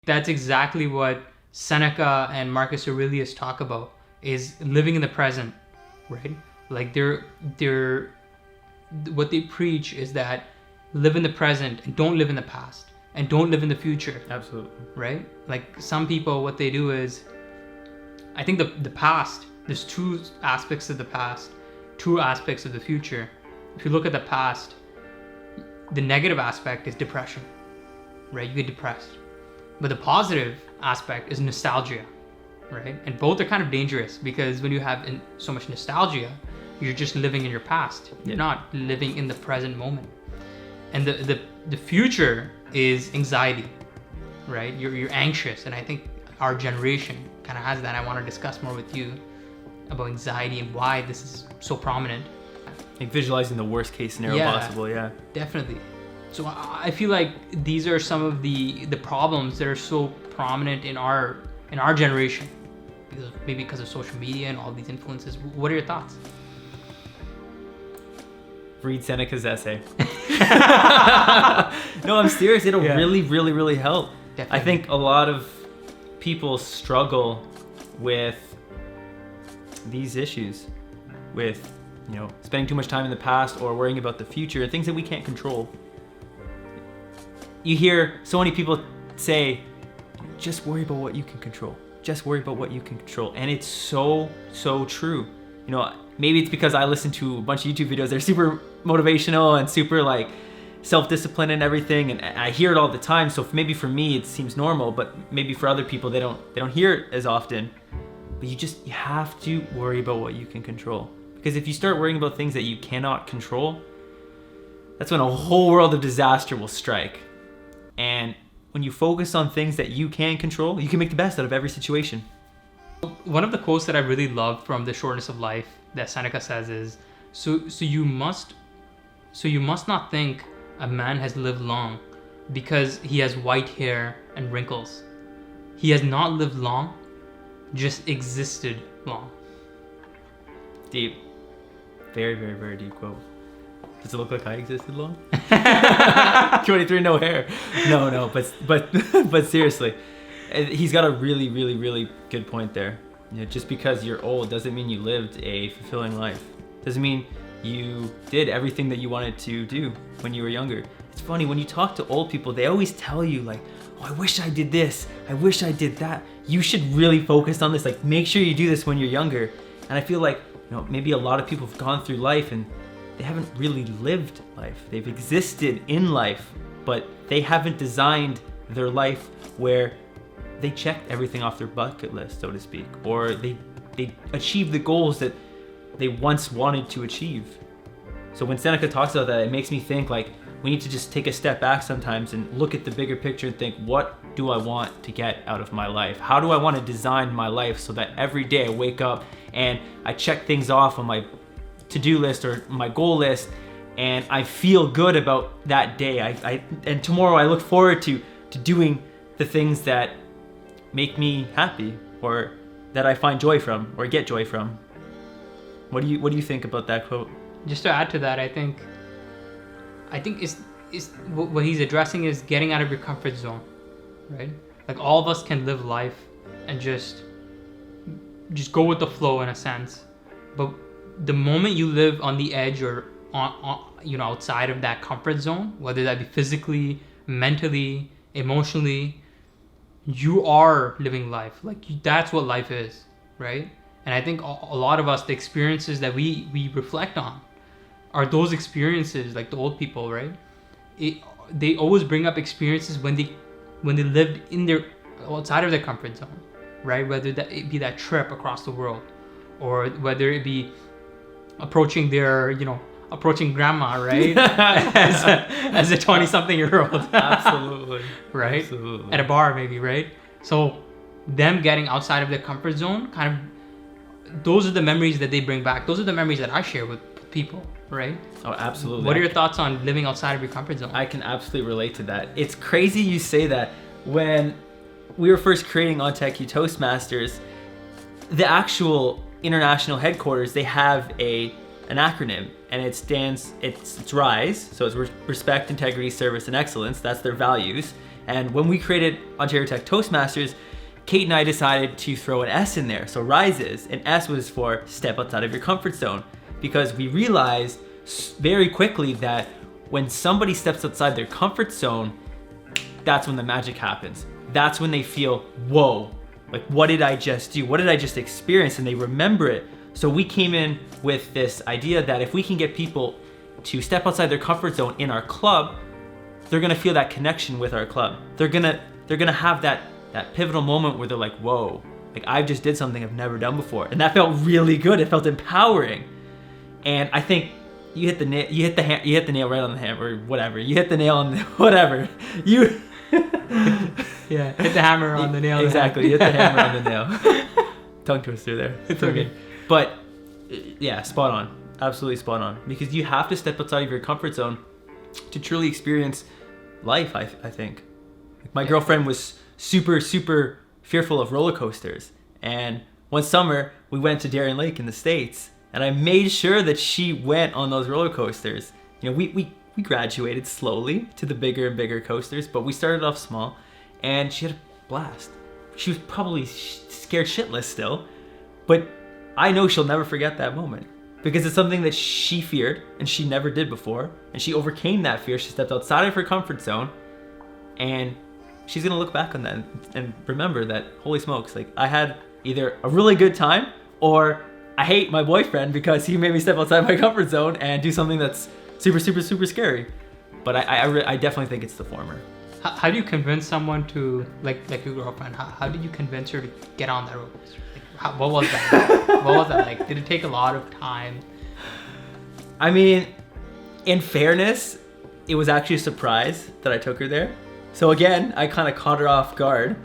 That's exactly what Seneca and Marcus Aurelius talk about, is living in the present, right? Like they're what they preach is that live in the present and don't live in the past and don't live in the future. Absolutely. Right? Like some people, what they do is, I think the past, there's two aspects of the past, two aspects of the future. If you look at the past, the negative aspect is depression, right? You get depressed. But the positive aspect is nostalgia, right? And both are kind of dangerous, because when you have so much nostalgia, you're just living in your past. You're not living in the present moment. And the future is anxiety, right? You're anxious, and I think our generation kind of has that. I want to discuss more with you about anxiety and why this is so prominent. Like visualizing the worst case scenario possible, Definitely. So I feel like these are some of the problems that are so prominent in our generation, because of social media and all these influences. What are your thoughts? Read Seneca's essay. No, I'm serious. It'll really, really, really help. Definitely. I think a lot of people struggle with these issues, with spending too much time in the past or worrying about the future, things that we can't control. You hear so many people say, just worry about what you can control. Just worry about what you can control. And it's so, so true. Maybe it's because I listen to a bunch of YouTube videos that are super motivational and super like self-discipline and everything, and I hear it all the time. So maybe for me it seems normal, but maybe for other people they don't hear it as often. But you have to worry about what you can control. Because if you start worrying about things that you cannot control, that's when a whole world of disaster will strike. And when you focus on things that you can control, you can make the best out of every situation. One of the quotes that I really love from The Shortness of Life that Seneca says is, so you must not think a man has lived long because he has white hair and wrinkles. He has not lived long, just existed long. Deep. Very, very, very deep quote. Does it look like I existed long? 23, no hair. No, but seriously, he's got a really, really, really good point there. Just because you're old doesn't mean you lived a fulfilling life. Doesn't mean you did everything that you wanted to do when you were younger. It's funny, when you talk to old people, they always tell you like, oh, I wish I did this. I wish I did that. You should really focus on this. Like, make sure you do this when you're younger. And I feel like, maybe a lot of people have gone through life and they haven't really lived life. They've existed in life, but they haven't designed their life where they checked everything off their bucket list, so to speak, or they achieved the goals that they once wanted to achieve. So when Seneca talks about that, it makes me think like we need to just take a step back sometimes and look at the bigger picture and think, what do I want to get out of my life? How do I want to design my life so that every day I wake up and I check things off on my to-do list or my goal list, and I feel good about that day. And tomorrow I look forward to doing the things that make me happy, or that I find joy from, or get joy from. What do you think about that quote? Just to add to that, I think is what he's addressing is getting out of your comfort zone, right? Like all of us can live life and just go with the flow in a sense, but the moment you live on the edge or on outside of that comfort zone, whether that be physically, mentally, emotionally, you are living life. That's what life is, right? And I think a lot of us, the experiences that we reflect on are those experiences, like the old people, right? They always bring up experiences when they lived in their outside of their comfort zone, right? Whether that it be that trip across the world, or whether it be approaching grandma, right? as a 20-something-year-old. Absolutely. Right? Absolutely. At a bar maybe, right? So them getting outside of their comfort zone, kind of, those are the memories that they bring back. Those are the memories that I share with people, right? Oh, absolutely. What are your thoughts on living outside of your comfort zone? I can absolutely relate to that. It's crazy you say that. When we were first creating On Tech You Toastmasters, the actual international headquarters, they have an acronym, and it's RISE, so it's respect, integrity, service, and excellence. That's their values. And when we created Ontario Tech Toastmasters, Kate and I decided to throw an S in there, so rises, and S was for step outside of your comfort zone, because we realized very quickly that when somebody steps outside their comfort zone, that's when the magic happens. That's when they feel, whoa, like what did I just do? What did I just experience? And they remember it. So we came in with this idea that if we can get people to step outside their comfort zone in our club, they're gonna feel that connection with our club. They're gonna have that pivotal moment where they're like, whoa, like I just did something I've never done before. And that felt really good. It felt empowering. And I think you hit the nail right on the hammer, or whatever. You hit the nail on whatever. You Yeah, hit the hammer on the nail. Exactly, you hit the hammer on the nail. Tongue twister there. It's okay. But yeah, spot on. Absolutely spot on. Because you have to step outside of your comfort zone to truly experience life, I think. Like my girlfriend was super fearful of roller coasters, and one summer we went to Darien Lake in the States, and I made sure that she went on those roller coasters. You know, we graduated slowly to the bigger and bigger coasters, but we started off small, and she had a blast. She was probably scared shitless still, but I know she'll never forget that moment, because it's something that she feared and she never did before, and she overcame that fear. She stepped outside of her comfort zone, and she's gonna look back on that and remember that, holy smokes, like I had either a really good time or I hate my boyfriend because he made me step outside my comfort zone and do something that's super scary. But I definitely think it's the former. How do you convince someone to, like your girlfriend, how did you convince her to get on that roller coaster? Like, what was that? What was that like? Did it take a lot of time? I mean, in fairness, it was actually a surprise that I took her there. So again, I kind of caught her off guard.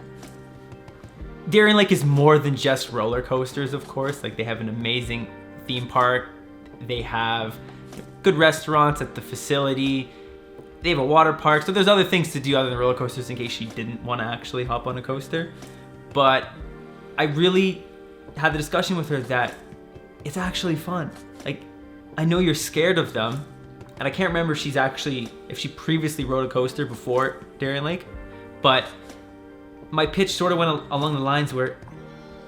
Darien Lake is more than just roller coasters, of course. Like, they have an amazing theme park. They have good restaurants at the facility. They have a water park. So there's other things to do other than roller coasters in case she didn't want to actually hop on a coaster. But I really had the discussion with her that it's actually fun. Like, I know you're scared of them, and I can't remember if she previously rode a coaster before Darien Lake, but my pitch sort of went along the lines where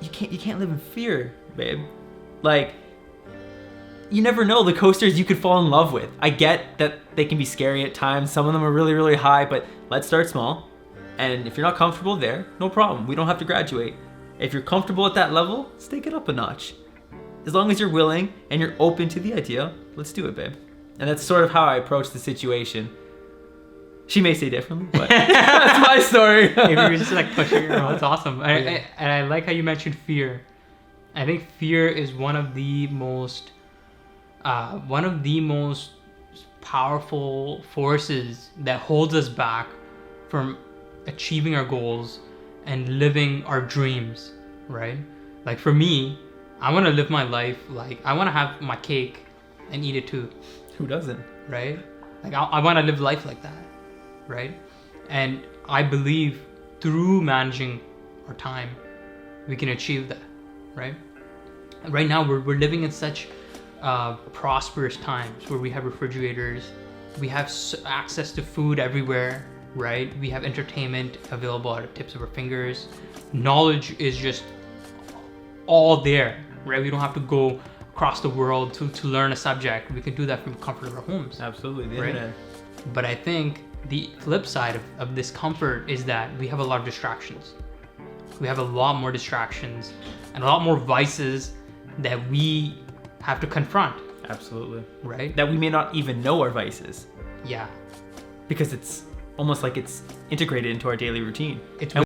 you can't live in fear, babe. Like, you never know the coasters you could fall in love with. I get that they can be scary at times. Some of them are really high, but let's start small. And if you're not comfortable there, no problem. We don't have to graduate. If you're comfortable at that level, let's take it up a notch. As long as you're willing and you're open to the idea, let's do it, babe. And that's sort of how I approached the situation. She may say differently, but that's my story. Maybe you're just like pushing her. That's awesome. And I like how you mentioned fear. I think fear is one of the most powerful forces that holds us back from achieving our goals and living our dreams, right? Like for me, I want to live my life like I want to have my cake and eat it too. Who doesn't? Right? Like I want to live life like that, right? And I believe through managing our time, we can achieve that, right? Right now, we're living in such prosperous times where we have refrigerators, we have access to food everywhere, right? We have entertainment available at the tips of our fingers. Knowledge is just all there, right? We don't have to go across the world to learn a subject. We can do that from the comfort of our homes. Absolutely, the right? internet. But I think the flip side of this comfort is that we have a lot of distractions. We have a lot more distractions and a lot more vices that we have to confront. Absolutely. Right? That we may not even know are vices. Yeah. Because it's almost like it's integrated into our daily routine. It's